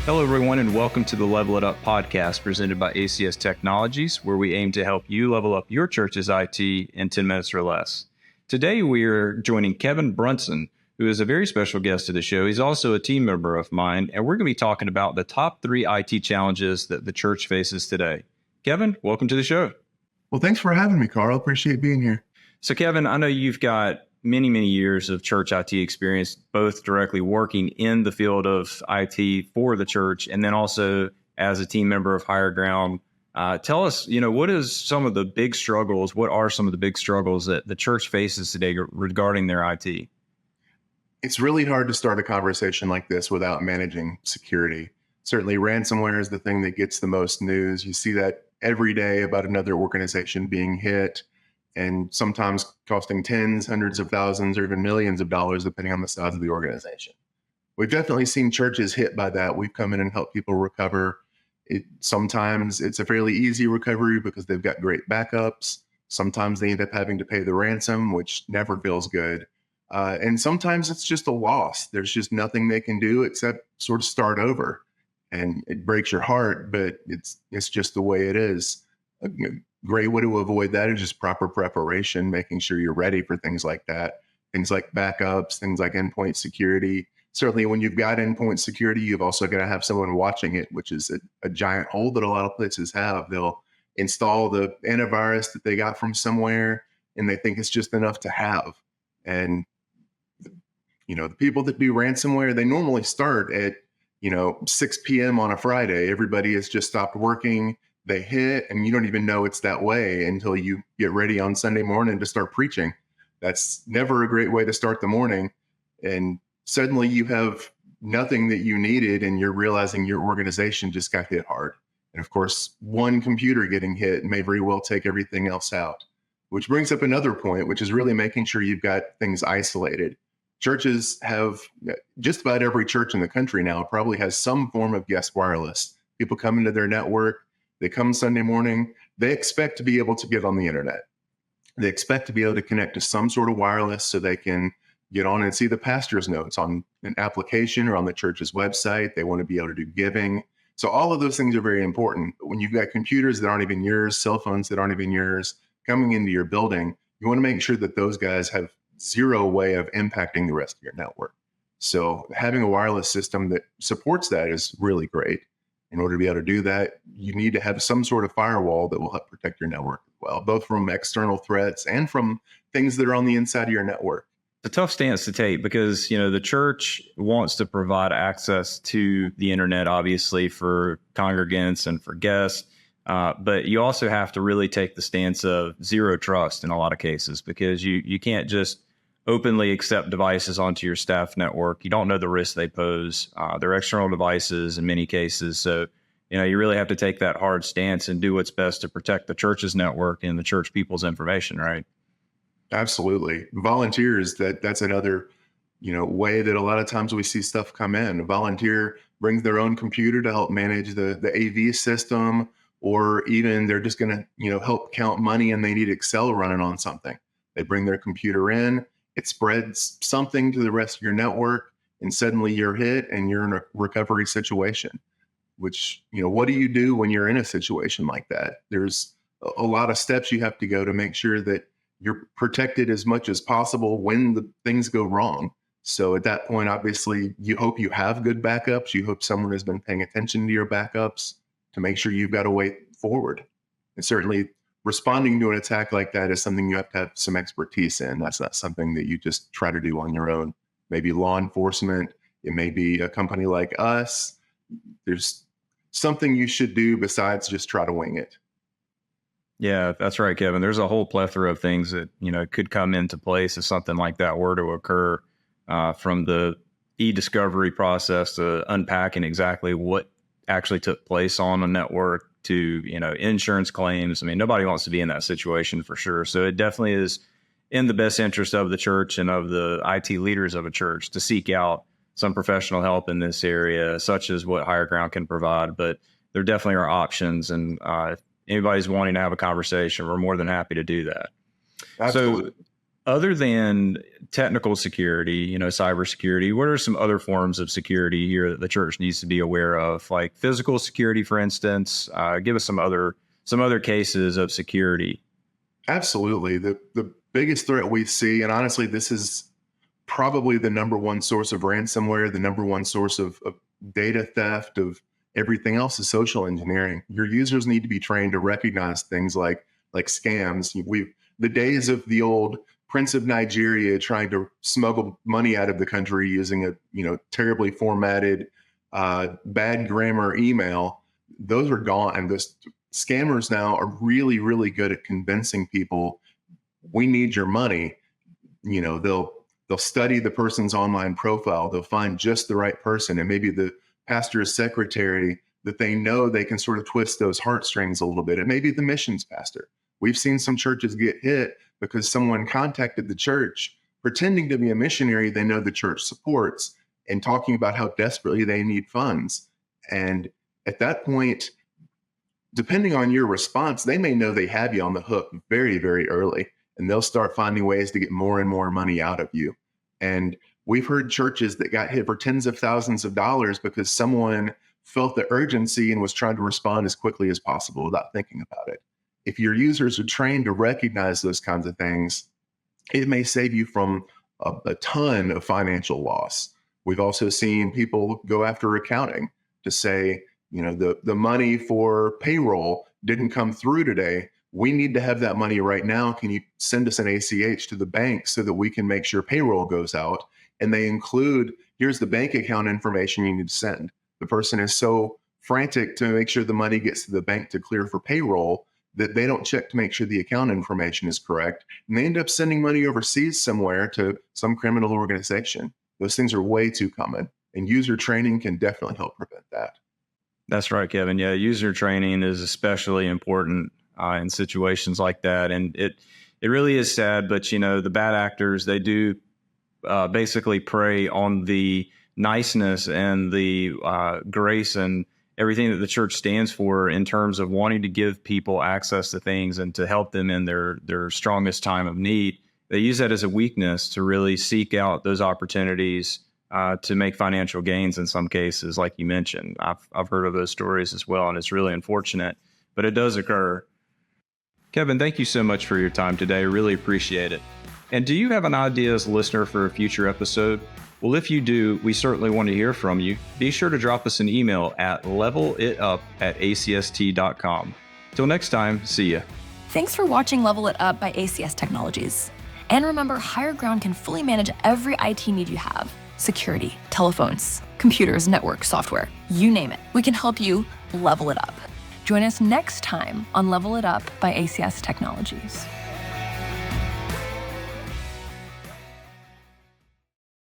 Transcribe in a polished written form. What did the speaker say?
Hello, everyone, and welcome to the Level It Up podcast presented by ACS Technologies, where we aim to help you level up your church's IT in 10 minutes or less. Today, we are joining Kevin Brunson, who is a very special guest to the show. He's also a team member of mine, and we're going to be talking about the top 3 IT challenges that the church faces today. Kevin, welcome to the show. Well, thanks for having me, Carl. Appreciate being here. So, Kevin, I know you've got many years of church IT experience, both directly working in the field of IT for the church and then also as a team member of Higher Ground. Tell us, what are some of the big struggles that the church faces today regarding their IT? It's really hard to start a conversation like this without managing security. Certainly, ransomware is the thing that gets the most news. You see that every day about another organization being hit, and sometimes costing tens, hundreds of thousands, or even millions of dollars, depending on the size of the organization. We've definitely seen churches hit by that. We've come in and helped people recover. Sometimes it's a fairly easy recovery because they've got great backups. Sometimes they end up having to pay the ransom, which never feels good. And sometimes it's just a loss. There's just nothing they can do except sort of start over. And it breaks your heart, but it's just the way it is. A great way to avoid that is just proper preparation, making sure you're ready for things like that. Things like backups, things like endpoint security. Certainly when you've got endpoint security, you've also got to have someone watching it, which is a giant hole that a lot of places have. They'll install the antivirus that they got from somewhere, and they think it's just enough to have. And the people that do ransomware, they normally start at 6 p.m. on a Friday. Everybody has just stopped working. They hit, and you don't even know it's that way until you get ready on Sunday morning to start preaching. That's never a great way to start the morning. And suddenly you have nothing that you needed, and you're realizing your organization just got hit hard. And of course, one computer getting hit may very well take everything else out, which brings up another point, which is really making sure you've got things isolated. Churches have, just about every church in the country now probably has some form of guest wireless. People come into their network. They come Sunday morning, they expect to be able to get on the internet. They expect to be able to connect to some sort of wireless so they can get on and see the pastor's notes on an application or on the church's website. They want to be able to do giving. So all of those things are very important. But when you've got computers that aren't even yours, cell phones that aren't even yours, coming into your building, you want to make sure that those guys have zero way of impacting the rest of your network. So having a wireless system that supports that is really great. In order to be able to do that, you need to have some sort of firewall that will help protect your network as well, both from external threats and from things that are on the inside of your network. It's a tough stance to take because, the church wants to provide access to the internet, obviously, for congregants and for guests. But you also have to really take the stance of zero trust in a lot of cases, because you can't just openly accept devices onto your staff network. You don't know the risks they pose. They're external devices in many cases. So, you really have to take that hard stance and do what's best to protect the church's network and the church people's information, right? Absolutely. Volunteers, that's another, way that a lot of times we see stuff come in. A volunteer brings their own computer to help manage the AV system, or even they're just going to, help count money and they need Excel running on something. They bring their computer in. It spreads something to the rest of your network, and suddenly you're hit and you're in a recovery situation, which, what do you do when you're in a situation like that? There's a lot of steps you have to go to make sure that you're protected as much as possible when the things go wrong. So at that point, obviously, you hope you have good backups. You hope someone has been paying attention to your backups to make sure you've got a way forward. And certainly, responding to an attack like that is something you have to have some expertise in. That's not something that you just try to do on your own. Maybe law enforcement. It may be a company like us. There's something you should do besides just try to wing it. Yeah, that's right, Kevin. There's a whole plethora of things that, could come into place if something like that were to occur, from the e-discovery process to unpacking exactly what actually took place on a network to, insurance claims. I mean, nobody wants to be in that situation for sure. So it definitely is in the best interest of the church and of the IT leaders of a church to seek out some professional help in this area, such as what Higher Ground can provide. But there definitely are options. And if anybody's wanting to have a conversation, we're more than happy to do that. Absolutely. So Other than technical security, cybersecurity, what are some other forms of security here that the church needs to be aware of, like physical security, for instance? Give us some other cases of security. Absolutely. The biggest threat we see, and honestly, this is probably the number one source of ransomware, the number one source of data theft, of everything else, is social engineering. Your users need to be trained to recognize things like scams. The days of the old Prince of Nigeria trying to smuggle money out of the country using a terribly formatted, bad grammar email, those are gone. And the scammers now are really, really good at convincing people, we need your money. They'll study the person's online profile. They'll find just the right person, and maybe the pastor's secretary that they know they can sort of twist those heartstrings a little bit. It may be the missions pastor. We've seen some churches get hit because someone contacted the church pretending to be a missionary they know the church supports and talking about how desperately they need funds. And at that point, depending on your response, they may know they have you on the hook very, very early, and they'll start finding ways to get more and more money out of you. And we've heard churches that got hit for tens of thousands of dollars because someone felt the urgency and was trying to respond as quickly as possible without thinking about it. If your users are trained to recognize those kinds of things, it may save you from a ton of financial loss. We've also seen people go after accounting to say, the money for payroll didn't come through today. We need to have that money right now. Can you send us an ACH to the bank so that we can make sure payroll goes out? And they include, here's the bank account information you need to send. The person is so frantic to make sure the money gets to the bank to clear for payroll that they don't check to make sure the account information is correct. And they end up sending money overseas somewhere to some criminal organization. Those things are way too common, and user training can definitely help prevent that. That's right, Kevin. Yeah, user training is especially important in situations like that. And it really is sad, but the bad actors, they do basically prey on the niceness and the grace and everything that the church stands for in terms of wanting to give people access to things and to help them in their strongest time of need. They use that as a weakness to really seek out those opportunities to make financial gains in some cases, like you mentioned. I've heard of those stories as well, and it's really unfortunate, but it does occur. Kevin, thank you so much for your time today. Really appreciate it. And do you have an idea as a listener for a future episode? Well, if you do, we certainly want to hear from you. Be sure to drop us an email at levelitup@acst.com. Till next time, see ya. Thanks for watching Level It Up by ACS Technologies. And remember, Higher Ground can fully manage every IT need you have. Security, telephones, computers, network, software, you name it. We can help you level it up. Join us next time on Level It Up by ACS Technologies.